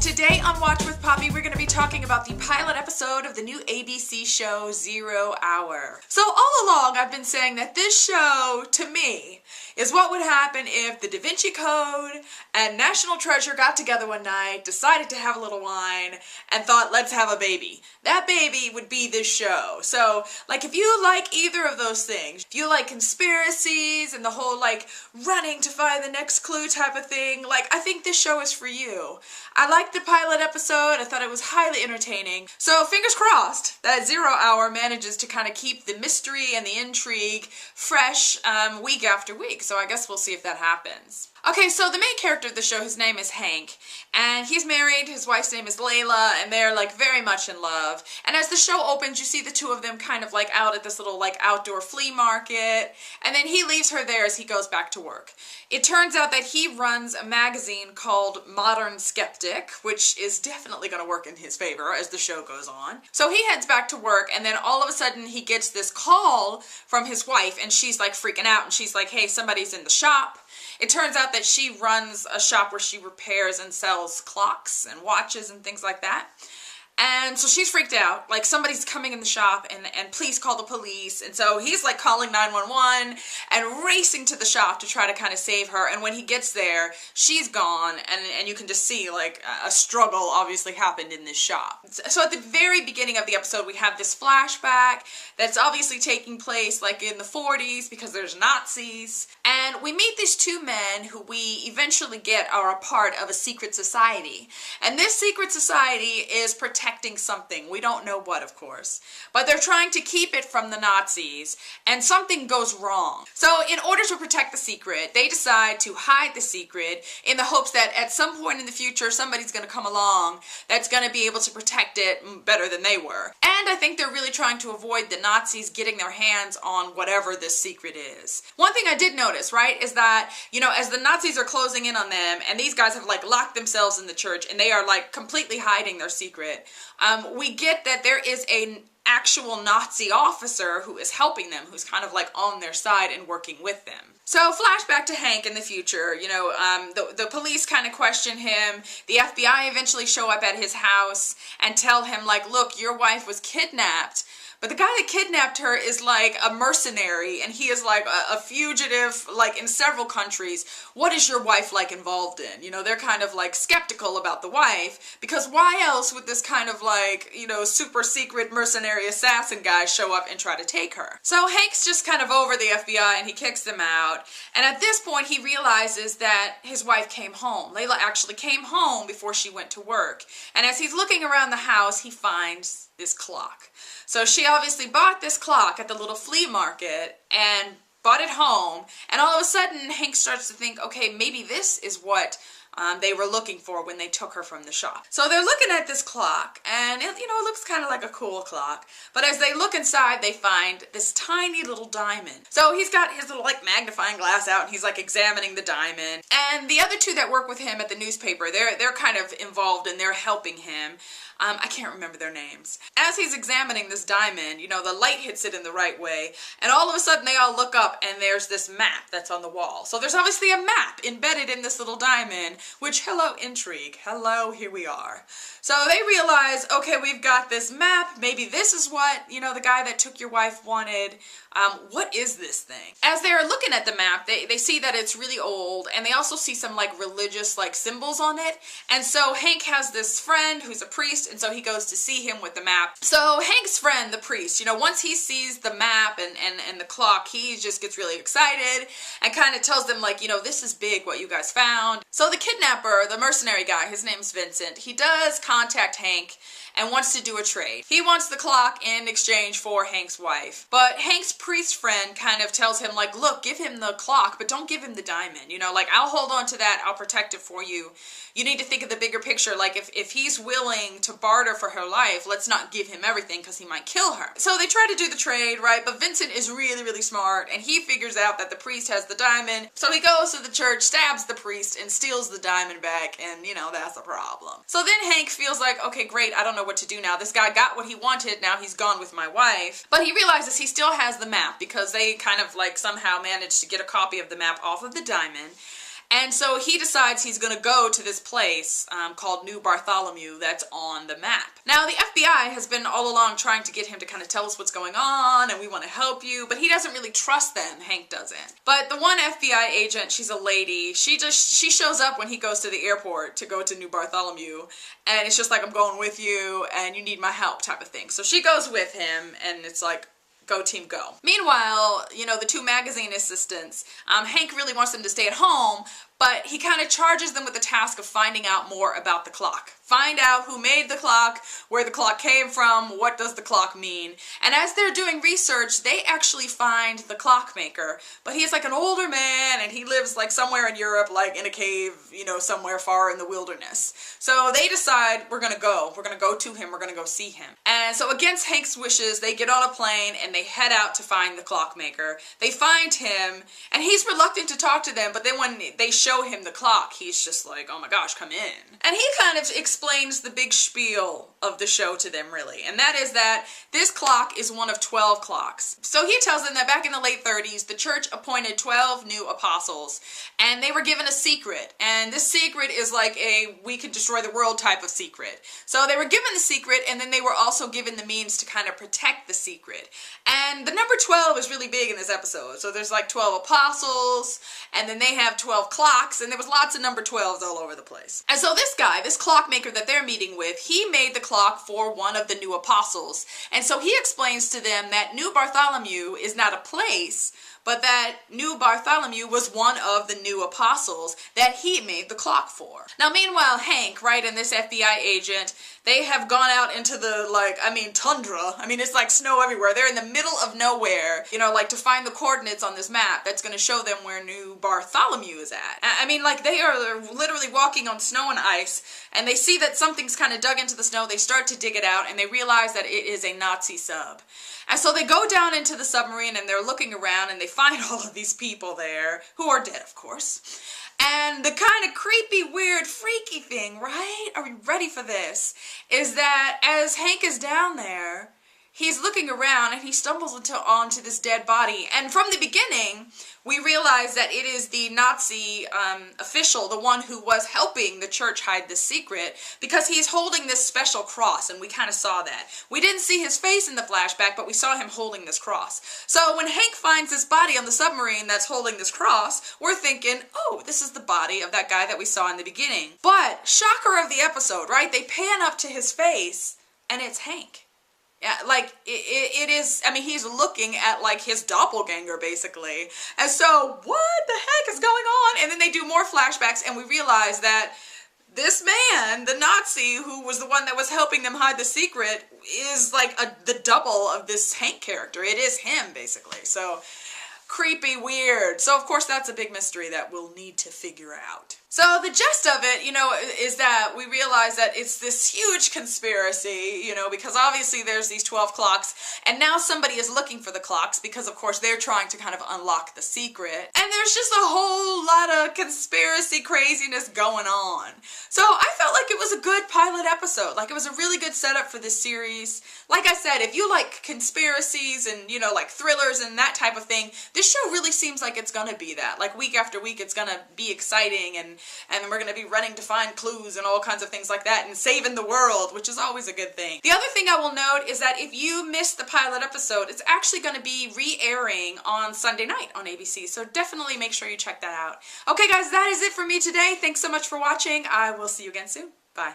Today on Watch with Poppy, we're going to be talking about the pilot episode of the new ABC show, 0 Hour. So all along, I've been saying that this show, to me, is what would happen if the Da Vinci Code and National Treasure got together one night, decided to have a little wine, and thought, let's have a baby. That baby would be this show. So, like, if you like either of those things, if you like conspiracies and the whole, like, running to find the next clue type of thing, like, I think this show is for you. I liked the pilot episode. I thought it was highly entertaining. So fingers crossed that 0 Hour manages to kind of keep the mystery and the intrigue fresh week after week. So I guess we'll see if that happens. Okay, so the main character of the show, his name is Hank, and he's married, his wife's name is Layla, and they're like very much in love. And as the show opens, you see the two of them kind of like out at this little like outdoor flea market, and then he leaves her there as he goes back to work. It turns out that he runs a magazine called Modern Skeptic, which is definitely going to work in his favor as the show goes on. So he heads back to work, and then all of a sudden he gets this call from his wife, and she's like freaking out, and she's like, hey, somebody's in the shop. It turns out that she runs a shop where she repairs and sells clocks and watches and things like that. And so she's freaked out, like somebody's coming in the shop and please call the police. And so he's like calling 911 and racing to the shop to try to kind of save her. And when he gets there, she's gone, and you can just see like a struggle obviously happened in this shop. So at the very beginning of the episode, we have this flashback that's obviously taking place like in the 40s because there's Nazis. And we meet these two men who we eventually get are a part of a secret society. And this secret society is protecting something. We don't know what, of course. But they're trying to keep it from the Nazis, and something goes wrong. So in order to protect the secret, they decide to hide the secret in the hopes that at some point in the future, somebody's going to come along that's going to be able to protect it better than they were. And I think they're really trying to avoid the Nazis getting their hands on whatever this secret is. One thing I did notice, right, is that, you know, as the Nazis are closing in on them, and these guys have like locked themselves in the church, and they are like completely hiding their secret, we get that there is an actual Nazi officer who is helping them, who's kind of like on their side and working with them. So flashback to Hank in the future, you know, the police kind of question him. The FBI eventually show up at his house and tell him like, look, your wife was kidnapped. But the guy that kidnapped her is like a mercenary, and he is like a fugitive, like in several countries. What is your wife like involved in? You know, they're kind of like skeptical about the wife, because why else would this kind of like, you know, super secret mercenary assassin guy show up and try to take her? So Hank's just kind of over the FBI and he kicks them out. And at this point he realizes that his wife came home. Layla actually came home before she went to work. And as he's looking around the house, he finds this clock. So she obviously bought this clock at the little flea market and brought it home, and all of a sudden Hank starts to think, okay, maybe this is what they were looking for when they took her from the shop. So they're looking at this clock, and it looks kind of like a cool clock, but as they look inside, they find this tiny little diamond. So he's got his little like magnifying glass out, and he's like examining the diamond, and the other two that work with him at the newspaper, they're kind of involved and they're helping him. I can't remember their names. As he's examining this diamond, you know, the light hits it in the right way, and all of a sudden they all look up and there's this map that's on the wall. So there's obviously a map embedded in this little diamond, which, hello intrigue, hello, here we are. So they realize, okay, we've got this map, maybe this is what, you know, the guy that took your wife wanted. What is this thing? As they're looking at the map, they see that it's really old, and they also see some like religious like symbols on it. And so Hank has this friend who's a priest, and so he goes to see him with the map. So Hank's friend, the priest, you know, once he sees the map and the clock, he just gets really excited and kind of tells them like, you know, this is big what you guys found. So the kidnapper, the mercenary guy, his name's Vincent, he does contact Hank and wants to do a trade. He wants the clock in exchange for Hank's wife. But Hank's priest friend kind of tells him like, look, give him the clock, but don't give him the diamond. You know, like, I'll hold on to that, I'll protect it for you. You need to think of the bigger picture. Like, if he's willing to barter for her life, let's not give him everything because he might kill her. So they try to do the trade, right? But Vincent is really, really smart, and he figures out that the priest has the diamond. So he goes to the church, stabs the priest, and steals the diamond back, and, you know, that's a problem. So then Hank feels like, okay, great, I don't know what to do now. This guy got what he wanted, now he's gone with my wife. But he realizes he still has the map because they kind of like somehow managed to get a copy of the map off of the diamond. And so he decides he's going to go to this place called New Bartholomew that's on the map. Now, the FBI has been all along trying to get him to kind of tell us what's going on, and we want to help you, but he doesn't really trust them. Hank doesn't. But the one FBI agent, she's a lady, she shows up when he goes to the airport to go to New Bartholomew, and it's just like, I'm going with you, and you need my help type of thing. So she goes with him, and it's like, go team go. Meanwhile, you know, the two magazine assistants, Hank really wants them to stay at home, but he kind of charges them with the task of finding out more about the clock. Find out who made the clock, where the clock came from, what does the clock mean. And as they're doing research, they actually find the clockmaker, but he's like an older man and he lives like somewhere in Europe, like in a cave, you know, somewhere far in the wilderness. So they decide, we're gonna go to him, we're gonna go see him. And so against Hank's wishes, they get on a plane and they head out to find the clockmaker. They find him and he's reluctant to talk to them, but then when they show him the clock, he's just like, oh my gosh, come in. And he kind of explains the big spiel of the show to them, really. And that is that this clock is one of 12 clocks. So he tells them that back in the late 30s, the church appointed 12 new apostles, and they were given a secret. And this secret is like a we could destroy the world type of secret. So they were given the secret, and then they were also given the means to kind of protect the secret. And the number 12 is really big in this episode. So there's like 12 apostles, and then they have 12 clocks, and there was lots of number 12s all over the place. And so this guy, this clockmaker that they're meeting with, he made the clock for one of the new apostles. And so he explains to them that New Bartholomew is not a place, but that New Bartholomew was one of the new apostles that he made the clock for. Now, meanwhile, Hank, right, and this FBI agent, they have gone out into the, tundra. It's like snow everywhere. They're in the middle of nowhere, to find the coordinates on this map that's going to show them where New Bartholomew is at. They are literally walking on snow and ice, and they see that something's kind of dug into the snow. They start to dig it out, and they realize that it is a Nazi sub. And so they go down into the submarine and they're looking around and they find all of these people there, who are dead, of course. And the kind of creepy, weird, freaky thing, right? Are we ready for this? Is that as Hank is down there, he's looking around and he stumbles onto this dead body. And from the beginning, we realize that it is the Nazi official, the one who was helping the church hide this secret, because he's holding this special cross, and we kind of saw that. We didn't see his face in the flashback, but we saw him holding this cross. So when Hank finds this body on the submarine that's holding this cross, we're thinking, oh, this is the body of that guy that we saw in the beginning. But, shocker of the episode, right? They pan up to his face, and it's Hank. Yeah, it is, he's looking at, his doppelganger, basically. And so, what the heck is going on? And then they do more flashbacks, and we realize that this man, the Nazi, who was the one that was helping them hide the secret, is, the double of this Hank character. It is him, basically. So, creepy, weird. So, of course, that's a big mystery that we'll need to figure out. So the gist of it, is that we realize that it's this huge conspiracy, because obviously there's these 12 clocks, and now somebody is looking for the clocks because, of course, they're trying to kind of unlock the secret. And there's just a whole lot of conspiracy craziness going on. So I felt like it was a good pilot episode. It was a really good setup for this series. Like I said, if you like conspiracies and, thrillers and that type of thing, this show really seems like it's gonna be that. Week after week, it's gonna be exciting, and we're going to be running to find clues and all kinds of things like that and saving the world, which is always a good thing. The other thing I will note is that if you missed the pilot episode, it's actually going to be re-airing on Sunday night on ABC, so definitely make sure you check that out. Okay guys, that is it for me today. Thanks so much for watching. I will see you again soon. Bye.